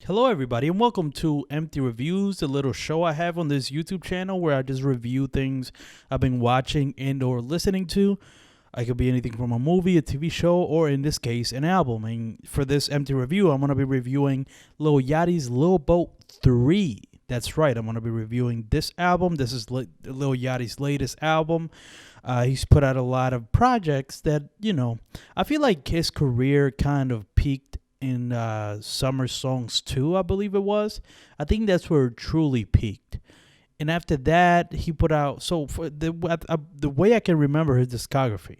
Hello, everybody, and welcome to Empty Reviews, the little show I have on this YouTube channel where I just review things I've been watching and or listening to. I could be anything from a movie, a TV show, or in this case, an album. And for this empty review, I'm going to be reviewing Lil Yachty's Lil Boat 3. That's right, I'm going to be reviewing this album. This is Lil Yachty's latest album. He's put out a lot of projects that, I feel like his career kind of peaked in Summer Songs 2, I believe it was. I think that's where it truly peaked. And after that, he put out, so for the way I can remember his discography,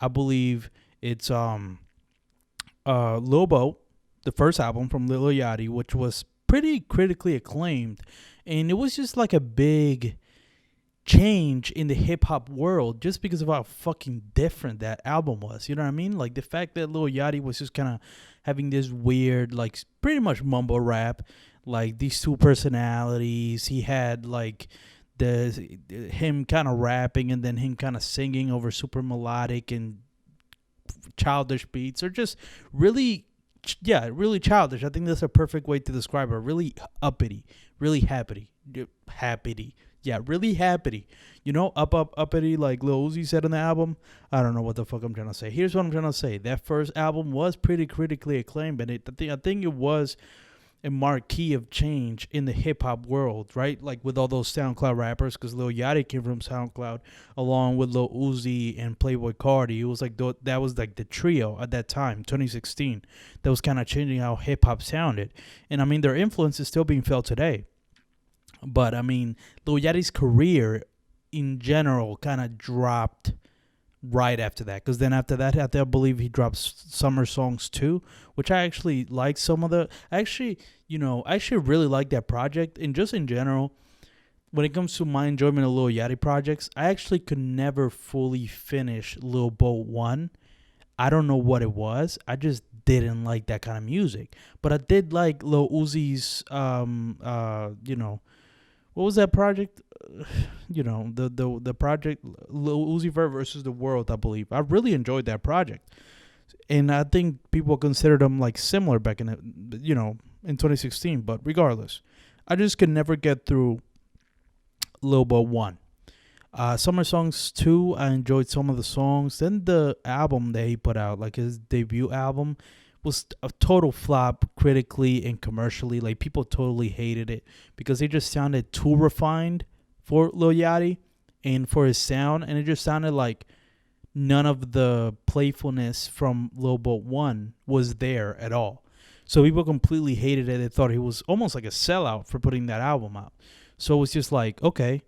I believe it's Lil Boat, the first album from Lil Yachty, which was pretty critically acclaimed. And it was just like a big change in the hip hop world just because of how fucking different that album was. You know what I mean? Like the fact that Lil Yachty was just kind of having this weird, like pretty much mumble rap, like these two personalities. He had like him kind of rapping and then him kind of singing over super melodic and childish beats, or just really, really childish. I think that's a perfect way to describe her. Really uppity, really happy. Yeah, really happy. Uppity, like Lil Uzi said in the album. I don't know what the fuck I'm trying to say. Here's what I'm trying to say. That first album was pretty critically acclaimed, and I think it was a marquee of change in the hip hop world, right? Like with all those SoundCloud rappers, because Lil Yachty came from SoundCloud, along with Lil Uzi and Playboi Carti. It was like that was like the trio at that time, 2016. That was kind of changing how hip hop sounded, and I mean their influence is still being felt today. But, I mean, Lil Yachty's career in general kind of dropped right after that. Because then after that, I believe he dropped Summer Songs 2, which I actually like some of the... I actually really like that project. And just in general, when it comes to my enjoyment of Lil Yachty projects, I actually could never fully finish Lil Boat 1. I don't know what it was. I just didn't like that kind of music. But I did like Lil Uzi's, what was that project? The project Lil Uzi Vert versus the World, I believe. I really enjoyed that project, and I think people considered them like similar back in in 2016. But regardless, I just could never get through Lil Boat 1. Summer Songs 2, I enjoyed some of the songs. Then the album that he put out, like his debut album, was a total flop critically and commercially. Like people totally hated it because it just sounded too refined for Lil Yachty and for his sound, and it just sounded like none of the playfulness from Lil Boat 1 was there at all. So people completely hated it. They thought he was almost like a sellout for putting that album out. So it was just like, okay,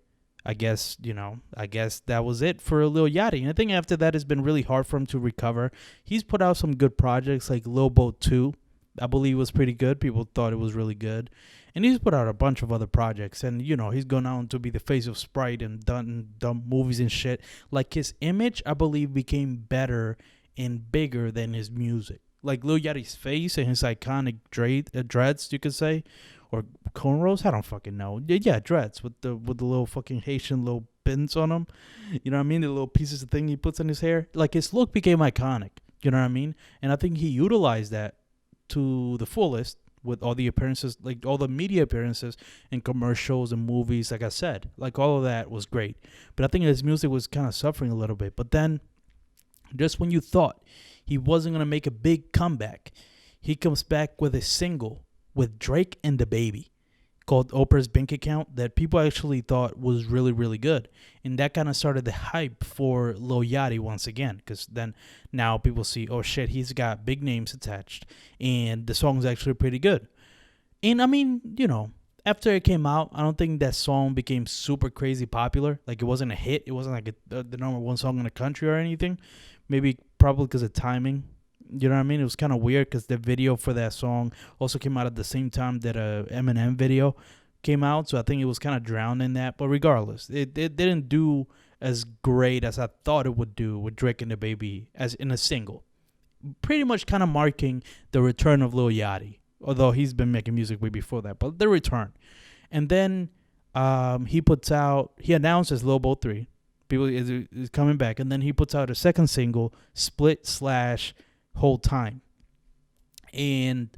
I guess that was it for Lil Yachty. And I think after that, it's been really hard for him to recover. He's put out some good projects like Lil Boat 2. I believe was pretty good. People thought it was really good. And he's put out a bunch of other projects. And, he's gone on to be the face of Sprite and done movies and shit. Like his image, I believe, became better and bigger than his music. Like Lil Yachty's face and his iconic dreads, you could say. Or cornrows? I don't fucking know. Yeah, dreads with the little fucking Haitian little pins on them. You know what I mean? The little pieces of thing he puts in his hair. Like his look became iconic. You know what I mean? And I think he utilized that to the fullest with all the appearances, like all the media appearances and commercials and movies. Like I said, like all of that was great. But I think his music was kind of suffering a little bit. But then, just when you thought he wasn't gonna make a big comeback, he comes back with a single with Drake and the Baby called Oprah's Bank Account that people actually thought was really, really good. And that kind of started the hype for Lil Yachty once again, because then now people see, oh shit, he's got big names attached and the song's actually pretty good. And I mean, after it came out, I don't think that song became super crazy popular. Like it wasn't a hit. It wasn't like the number one song in the country or anything. Maybe probably because of timing. You know what I mean? It was kind of weird because the video for that song also came out at the same time that a Eminem video came out. So I think it was kind of drowned in that. But regardless, it didn't do as great as I thought it would do with Drake and the Baby as in a single. Pretty much kind of marking the return of Lil Yachty. Although he's been making music way before that. But the return. And then he announces Lil Boat 3. People is coming back. And then he puts out a second single, Split / Whole Time. And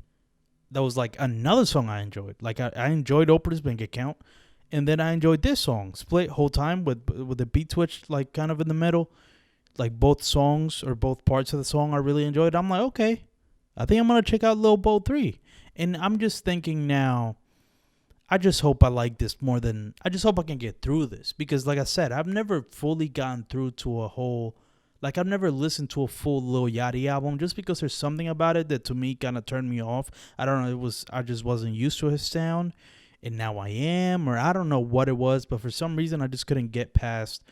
that was like another song I enjoyed. Like I enjoyed Oprah's Bank Account, and then I enjoyed this song Split whole time with the beat switch like kind of in the middle. Like both songs or both parts of the song I really enjoyed. I'm like, okay, I think I'm gonna check out Lil Boat 3. And I'm just thinking now, I just hope I like this more than I just hope I can get through this. Because like I said, I've never fully gotten through to a whole like I've never listened to a full Lil Yachty album just because there's something about it that to me kind of turned me off. I don't know, I just wasn't used to his sound and now I am, or I don't know what it was, but for some reason I just couldn't get past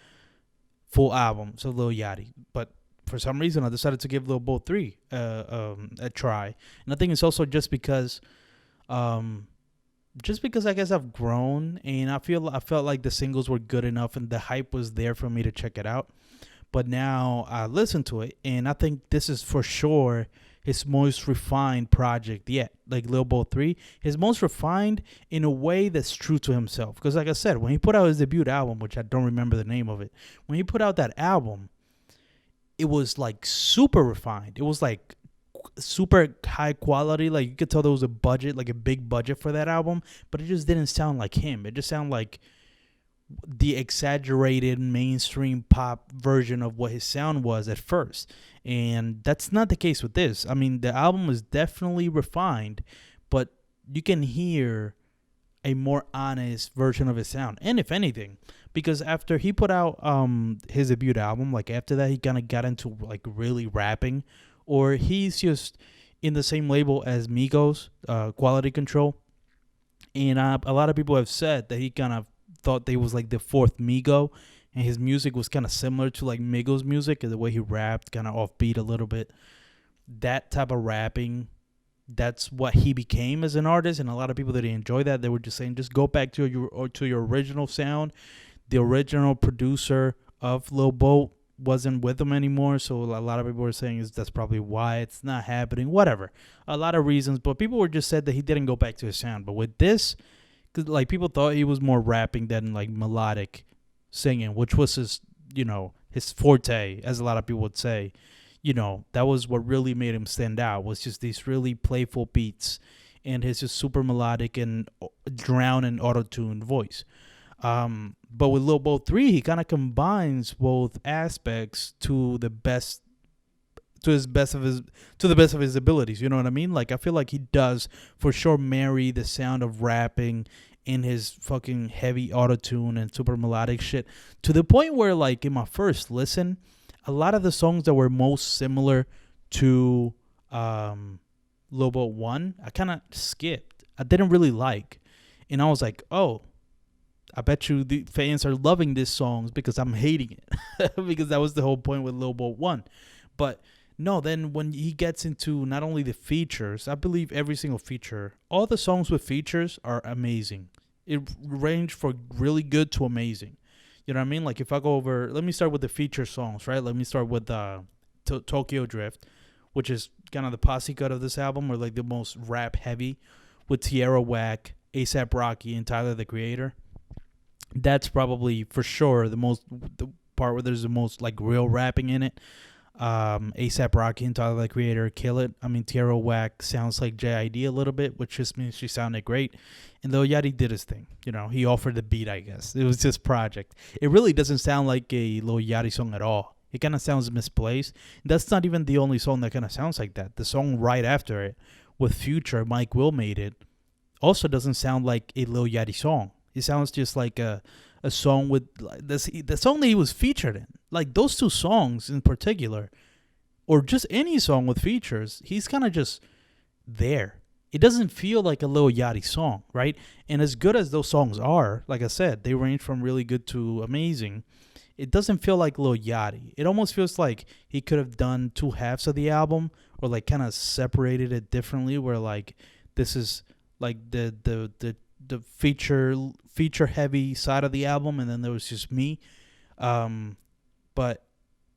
full albums of Lil Yachty. But for some reason, I decided to give Lil Boat 3 a try. And I think it's also just because I guess I've grown and I felt like the singles were good enough and the hype was there for me to check it out. But now I listen to it and I think this is for sure his most refined project yet. Like Lil Boat 3, his most refined in a way that's true to himself. Because like I said, when he put out his debut album, which I don't remember the name of it, when he put out that album, it was like super refined. It was like super high quality. Like you could tell there was a budget, like a big budget for that album, but it just didn't sound like him. It just sounded like the exaggerated mainstream pop version of what his sound was at first. And that's not the case with this. I mean, the album is definitely refined, but you can hear a more honest version of his sound. And if anything, because after he put out his debut album, like after that he kind of got into like really rapping, or he's just in the same label as Migos, Quality Control. And a lot of people have said that he kind of thought they was like the fourth Migo, and his music was kind of similar to like Migos music, and the way he rapped, kind of offbeat a little bit. That type of rapping, that's what he became as an artist. And a lot of people that didn't enjoy that, they were just saying, just go back to your original sound. The original producer of Lil Boat wasn't with him anymore, so a lot of people were saying that's probably why it's not happening. Whatever, a lot of reasons, but people were just said that he didn't go back to his sound. But with this, cause like people thought he was more rapping than like melodic singing, which was his forte, as a lot of people would say. That was what really made him stand out, was just these really playful beats and his just super melodic and drown in auto-tuned voice. But with Lil Boat 3, he kind of combines both aspects to the best of his abilities. You know what I mean? Like I feel like he does for sure marry the sound of rapping in his fucking heavy auto-tune and super melodic shit, to the point where like in my first listen, a lot of the songs that were most similar to Lil Boat 1, I kind of skipped. I didn't really like. And I was like, oh, I bet you the fans are loving this songs because I'm hating it. Because that was the whole point with Lil Boat 1. But no, then when he gets into not only the features, I believe every single feature, all the songs with features are amazing. It range for really good to amazing. You know what I mean? Like if I go over, let me start with the feature songs, right? Let me start with Tokyo Drift, which is kind of the posse cut of this album, or like the most rap heavy, with Tierra Whack, A$AP Rocky, and Tyler the Creator. That's probably for sure the part where there's the most like real rapping in it. A$AP Rocky and Tyler the Creator kill it. I mean, Tierra Whack sounds like JID a little bit, which just means she sounded great. And Lil Yachty did his thing. He offered the beat, I guess. It was his project. It really doesn't sound like a Lil Yachty song at all. It kind of sounds misplaced. That's not even the only song that kind of sounds like that. The song right after it with Future, Mike Will Made It, also doesn't sound like a Lil Yachty song. It sounds just like a song with the song that he was featured in. Like those two songs in particular, or just any song with features, he's kind of just there. It doesn't feel like a Lil Yachty song, right? And as good as those songs are, like I said, they range from really good to amazing. It doesn't feel like Lil Yachty. It almost feels like he could have done two halves of the album, or like kind of separated it differently, where like this is like the feature heavy side of the album, and then there was just me.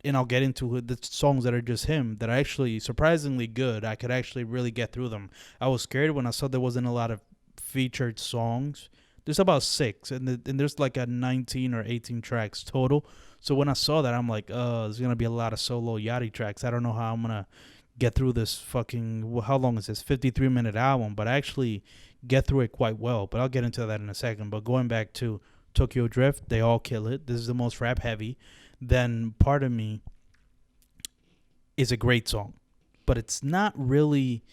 And I'll get into the songs that are just him that are actually surprisingly good. I could actually really get through them. I was scared when I saw there wasn't a lot of featured songs. There's about 6, and there's like a 19 or 18 tracks total. So when I saw that, I'm like, there's gonna be a lot of solo Yachty tracks. I don't know how I'm gonna get through this fucking, well, how long is this, 53-minute album, but actually get through it quite well. But I'll get into that in a second. But going back to Tokyo Drift, they all kill it. This is the most rap heavy. Then Part of Me is a great song, but it's not really.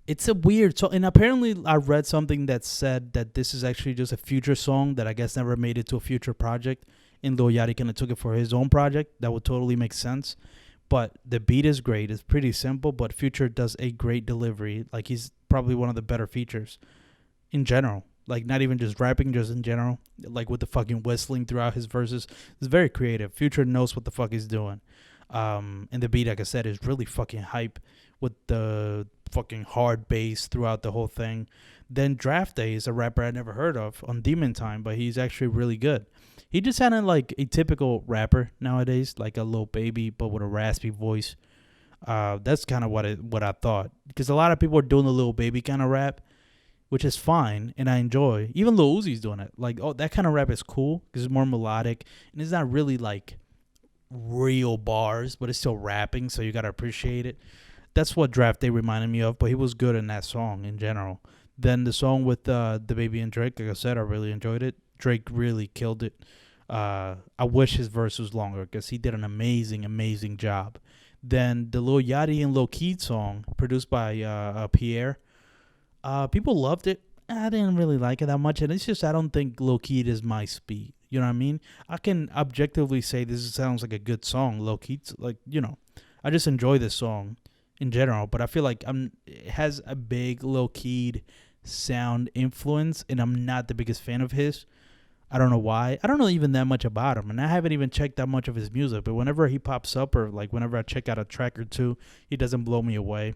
It's a weird song, and apparently I read something that said that this is actually just a future song that I guess never made it to a future project, and Lil Yachty kind of took it for his own project. That would totally make sense. But the beat is great. It's pretty simple, but Future does a great delivery. Like, he's probably one of the better features in general. Like, not even just rapping, just in general. Like, with the fucking whistling throughout his verses. It's very creative. Future knows what the fuck he's doing. And the beat, like I said, is really fucking hype with the fucking hard bass throughout the whole thing. Then Draft Day is a rapper I never heard of on Demon Time, but he's actually really good. He just sounded like a typical rapper nowadays, like a Lil Baby, but with a raspy voice. That's kind of what I thought, because a lot of people are doing the Lil Baby kind of rap, which is fine and I enjoy. Even Lil Uzi's doing it. Like, oh, that kind of rap is cool because it's more melodic and it's not really like real bars, but it's still rapping, so you gotta appreciate it. That's what Draft Day reminded me of, but he was good in that song in general. Then the song with the Baby and Drake, like I said, I really enjoyed it. Drake really killed it. I wish his verse was longer because he did an amazing job. Then the Lil Yachty and Lil Keed song, produced by Pierre, people loved it. I didn't really like it that much, and it's just I don't think Lil Keed is my speed. You know what I mean? I can objectively say this sounds like a good song. Lil Keed's like, I just enjoy this song in general, but I feel like it has a big Lil Keed sound influence, and I'm not the biggest fan of his. I don't know why. I don't know even that much about him, and I haven't even checked that much of his music. But whenever he pops up, or like whenever I check out a track or two, he doesn't blow me away.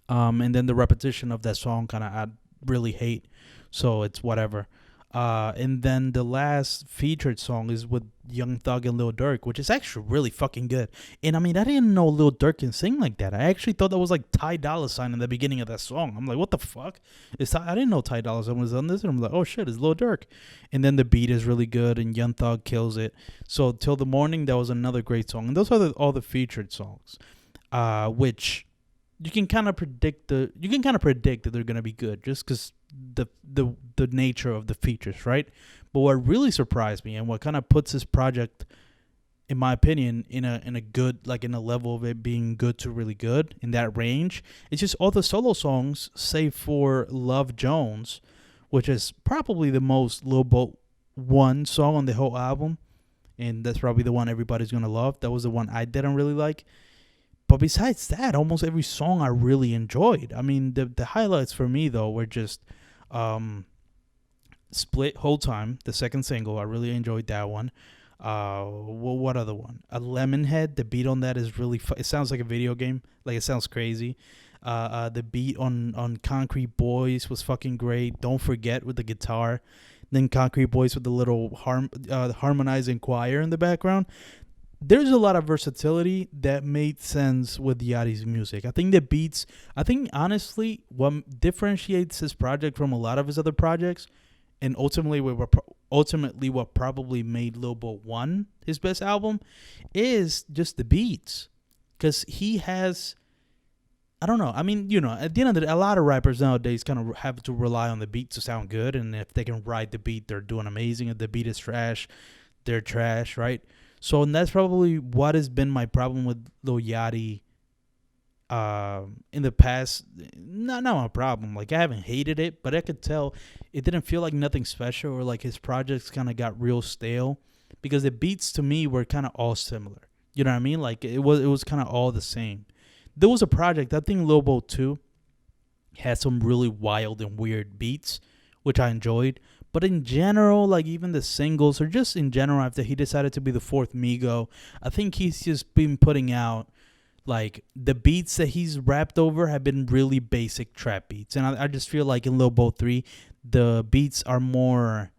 And then the repetition of that song kind of I really hate, so it's whatever. And then the last featured song is with Young Thug and Lil Durk, which is actually really fucking good. And I mean, I didn't know Lil Durk can sing like that. I actually thought that was like Ty Dolla $ign in the beginning of that song. I'm like, what the fuck? I didn't know Ty Dolla $ign was on this. And I'm like, oh shit, it's Lil Durk. And then the beat is really good, and Young Thug kills it. So Till the Morning, that was another great song. And those are all the featured songs, which you can kind of predict that they're gonna be good just because the nature of the features, right? But what really surprised me and what kind of puts this project, in my opinion, in a good, like in a level of it being good to really good in that range, it's just all the solo songs, save for Love Jones, which is probably the most Lil Boat one song on the whole album, and that's probably the one everybody's gonna love. That was the one I didn't really like. But besides that, almost every song I really enjoyed. I mean, the highlights for me, though, were just Split Whole Time, the second single. I really enjoyed that one. What other one? A Lemonhead. The beat on that is really it sounds like a video game. Like, it sounds crazy. The beat on Concrete Boys was fucking great. Don't Forget with the guitar. Then Concrete Boys with the little harmonizing choir in the background. There's a lot of versatility that made sense with Yachty's music. I think honestly, what differentiates his project from a lot of his other projects, and ultimately what probably made Lil Boat 1 his best album, is just the beats. Because he has, I don't know. I mean, at the end of the day, a lot of rappers nowadays kind of have to rely on the beat to sound good. And if they can ride the beat, they're doing amazing. If the beat is trash, they're trash, right? So, and that's probably what has been my problem with Lil Yachty in the past. Not my problem. Like, I haven't hated it, but I could tell it didn't feel like nothing special, or like his projects kind of got real stale, because the beats to me were kind of all similar. You know what I mean? Like, it was kind of all the same. There was a project, I think Lil Boat 2 had some really wild and weird beats, which I enjoyed. But in general, like even the singles, or just in general, after he decided to be the fourth Migo, I think he's just been putting out, like, the beats that he's rapped over have been really basic trap beats. And I just feel like in Lil Boat 3, the beats are more,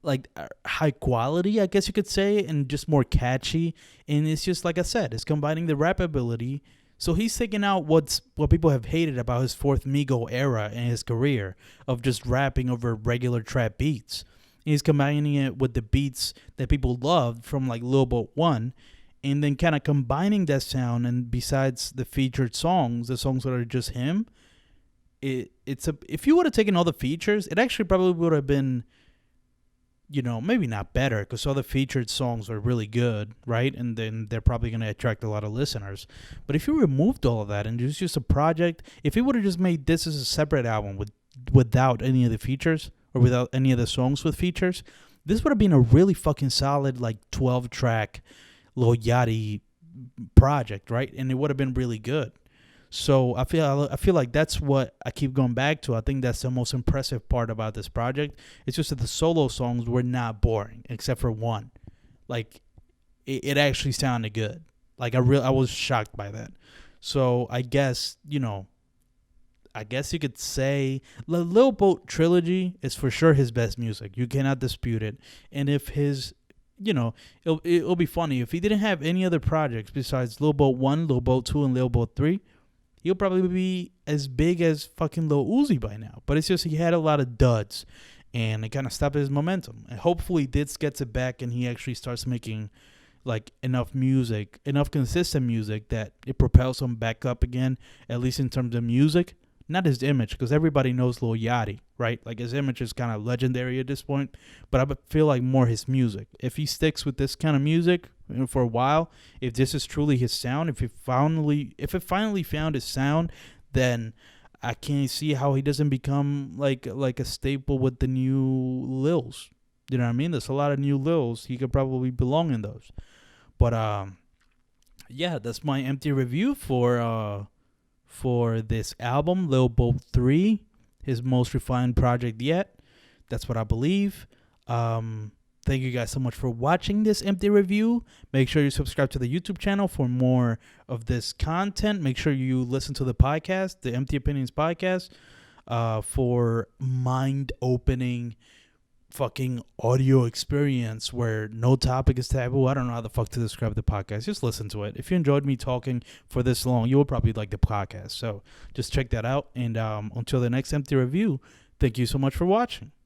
like, high quality, I guess you could say, and just more catchy. And it's just, like I said, it's combining the rap ability. So he's taking out what people have hated about his fourth Migo era in his career of just rapping over regular trap beats. He's combining it with the beats that people loved from, like, Lil Boat 1, and then kind of combining that sound, and besides the featured songs, the songs that are just him, it's a if you would have taken all the features, it actually probably would have been, maybe not better, because all the featured songs are really good, right? And then they're probably going to attract a lot of listeners. But if you removed all of that and it was just a project, if he would have just made this as a separate album without any of the features, or without any of the songs with features, this would have been a really fucking solid, like, 12-track Lil Yachty project, right? And it would have been really good. So I feel like that's what I keep going back to. I think that's the most impressive part about this project. It's just that the solo songs were not boring, except for one. Like, it actually sounded good. Like, I was shocked by that. So I guess you could say the Lil Boat trilogy is for sure his best music. You cannot dispute it. And if it'll be funny if he didn't have any other projects besides Lil Boat 1, Lil Boat 2, and Lil Boat 3. He'll probably be as big as fucking Lil Uzi by now. But it's just he had a lot of duds, and it kind of stopped his momentum. And hopefully this gets it back, and he actually starts making like enough consistent music, that it propels him back up again, at least in terms of music. Not his image, because everybody knows Lil Yachty, right? Like, his image is kind of legendary at this point. But I feel like more his music. If he sticks with this kind of music for a while, if this is truly his sound, if it finally found his sound, then I can't see how he doesn't become like a staple with the new Lils. You know what I mean? There's a lot of new Lils. He could probably belong in those. But yeah, that's my empty review for this album, Lil Boat 3, his most refined project yet. That's what I believe. Thank you guys so much for watching this empty review. Make sure you subscribe to the YouTube channel for more of this content. Make sure you listen to the podcast, the Empty Opinions podcast, for mind-opening fucking audio experience where no topic is taboo. I don't know how the fuck to describe the podcast. Just listen to it. If you enjoyed me talking for this long, you will probably like the podcast. So just check that out. And until the next empty review, thank you so much for watching.